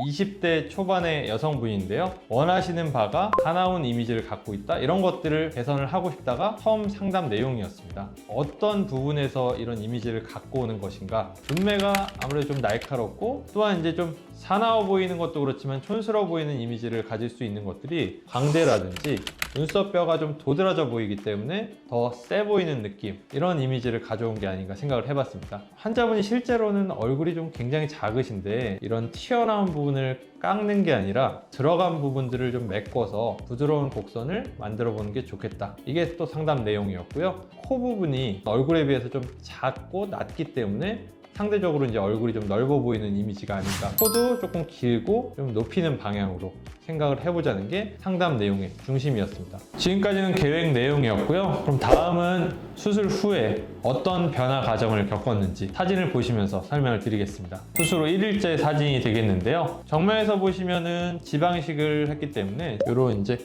20대 초반의 여성분인데요. 원하시는 바가 가나운 이미지를 갖고 있다. 이런 것들을 개선을 하고 싶다가 처음 상담 내용이었습니다. 어떤 부분에서 이런 이미지를 갖고 오는 것인가? 눈매가 아무래도 좀 날카롭고 또한 이제 좀 사나워 보이는 것도 그렇지만 촌스러워 보이는 이미지를 가질 수 있는 것들이 광대라든지 눈썹뼈가 좀 도드라져 보이기 때문에 더 세 보이는 느낌, 이런 이미지를 가져온 게 아닌가 생각을 해봤습니다. 환자분이 실제로는 얼굴이 좀 굉장히 작으신데 이런 튀어나온 부분을 깎는 게 아니라 들어간 부분들을 좀 메꿔서 부드러운 곡선을 만들어 보는 게 좋겠다. 이게 또 상담 내용이었고요. 코 부분이 얼굴에 비해서 좀 작고 낮기 때문에 상대적으로 이제 얼굴이 좀 넓어 보이는 이미지가 아닌가. 코도 조금 길고 좀 높이는 방향으로 생각을 해보자는 게 상담 내용의 중심이었습니다. 지금까지는 계획 내용이었고요. 그럼 다음은 수술 후에 어떤 변화 과정을 겪었는지 사진을 보시면서 설명을 드리겠습니다. 수술 후 1일째 사진이 되겠는데요. 정면에서 보시면은 지방이식을 했기 때문에 이런 이제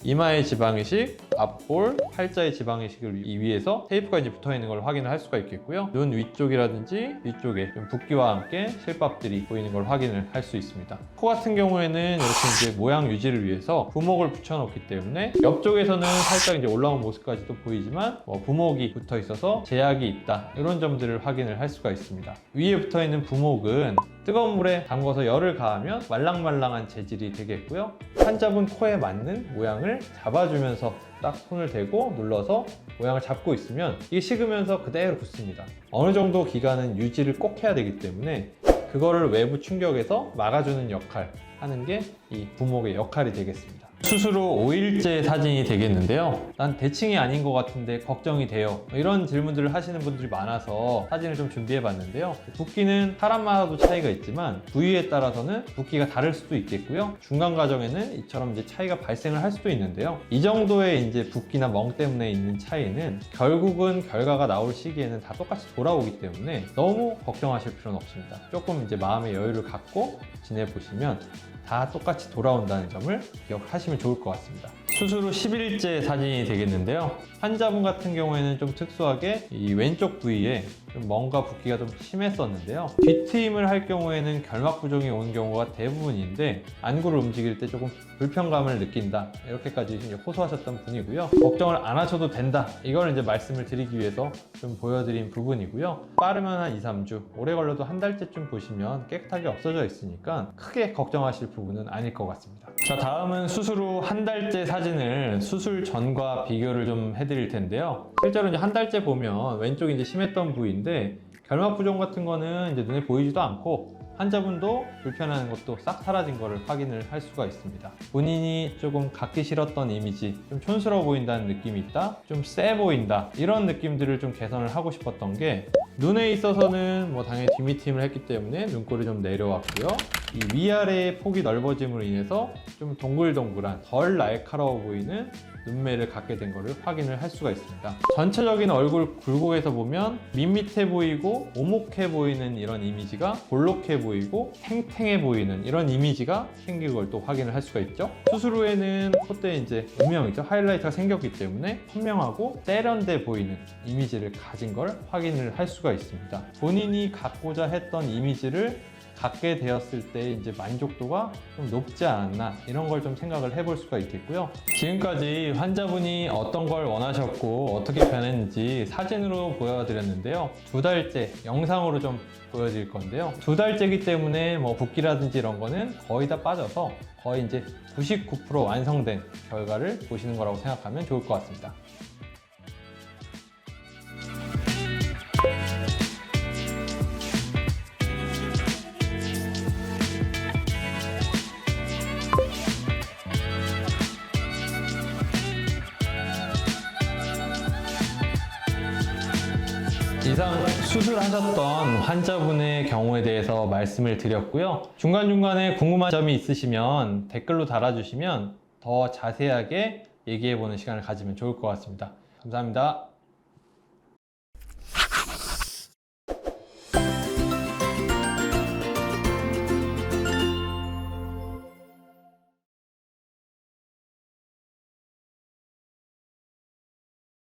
이마의 지방이식, 앞볼, 팔자의 지방이식을 위해서 테이프가 이제 붙어 있는 걸 확인을 할 수가 있겠고요. 눈 위쪽이라든지 뒤쪽에 좀 붓기와 함께 실밥들이 보이는 걸 확인을 할 수 있습니다. 코 같은 경우에는 이렇게 이제 모양 유지를 위해서 부목을 붙여놓기 때문에 옆쪽에서는 살짝 이제 올라온 모습까지도 보이지만 부목이 붙어 있어서 제약이 있다. 이런 점들을 확인을 할 수가 있습니다. 위에 붙어 있는 부목은 뜨거운 물에 담궈서 열을 가하면 말랑말랑한 재질이 되겠고요. 환자분 코에 맞는 모양을 잡아주면서 딱 손을 대고 눌러서 모양을 잡고 있으면 이게 식으면서 그대로 붙습니다. 어느 정도 기간은 유지를 꼭 해야 되기 때문에 그거를 외부 충격에서 막아주는 역할 하는 게 이 부목의 역할이 되겠습니다. 수술 후 5일째 사진이 되겠는데요. 난 대칭이 아닌 것 같은데 걱정이 돼요. 이런 질문들을 하시는 분들이 많아서 사진을 좀 준비해 봤는데요. 붓기는 사람마다도 차이가 있지만 부위에 따라서는 붓기가 다를 수도 있겠고요. 중간 과정에는 이처럼 이제 차이가 발생을 할 수도 있는데요. 이 정도의 이제 붓기나 멍 때문에 있는 차이는 결국은 결과가 나올 시기에는 다 똑같이 돌아오기 때문에 너무 걱정하실 필요는 없습니다. 조금 이제 마음의 여유를 갖고 지내보시면 다 똑같이 돌아온다는 점을 기억하시면 좋을 것 같습니다. 수술 후 10일째 사진이 되겠는데요. 환자분 같은 경우에는 좀 특수하게 이 왼쪽 부위에 좀 멍과 붓기가 좀 심했었는데요. 뒤트임을 할 경우에는 결막 부종이 온 경우가 대부분인데 안구를 움직일 때 조금 불편감을 느낀다. 이렇게까지 이제 호소하셨던 분이고요. 걱정을 안 하셔도 된다. 이걸 이제 말씀을 드리기 위해서 좀 보여드린 부분이고요. 빠르면 한 2, 3주, 오래 걸려도 한 달째쯤 보시면 깨끗하게 없어져 있으니까 크게 걱정하실 부분은 아닐 것 같습니다. 자, 다음은 수술 후 한 달째 사진을 수술 전과 비교를 좀 해드릴 텐데요. 실제로 이제 한 달째 보면 왼쪽이 이제 심했던 부위인데 결막 부종 같은 거는 이제 눈에 보이지도 않고 환자분도 불편한 것도 싹 사라진 거를 확인을 할 수가 있습니다. 본인이 조금 갖기 싫었던 이미지, 좀 촌스러워 보인다는 느낌이 있다, 좀 세 보인다, 이런 느낌들을 좀 개선을 하고 싶었던 게 눈에 있어서는 당연히 뒷미팀을 했기 때문에 눈꼬리 좀 내려왔고요. 이 위아래의 폭이 넓어짐으로 인해서 좀 동글동글한 덜 날카로워 보이는 눈매를 갖게 된 것을 확인을 할 수가 있습니다. 전체적인 얼굴 굴곡에서 보면 밋밋해 보이고 오목해 보이는 이런 이미지가 볼록해 보이고 탱탱해 보이는 이런 이미지가 생긴 걸 또 확인을 할 수가 있죠. 수술 후에는 콧대에 이제 음영이죠. 하이라이트가 생겼기 때문에 선명하고 세련돼 보이는 이미지를 가진 걸 확인을 할 수가 있습니다. 본인이 갖고자 했던 이미지를 갖게 되었을 때 이제 만족도가 좀 높지 않았나, 이런 걸 좀 생각을 해볼 수가 있겠고요. 지금까지 환자분이 어떤 걸 원하셨고 어떻게 변했는지 사진으로 보여드렸는데요. 2달째 영상으로 좀 보여드릴 건데요. 2달째이기 때문에 붓기라든지 이런 거는 거의 다 빠져서 거의 이제 99% 완성된 결과를 보시는 거라고 생각하면 좋을 것 같습니다. 이상 수술하셨던 환자분의 경우에 대해서 말씀을 드렸고요. 중간중간에 궁금한 점이 있으시면 댓글로 달아주시면 더 자세하게 얘기해보는 시간을 가지면 좋을 것 같습니다. 감사합니다.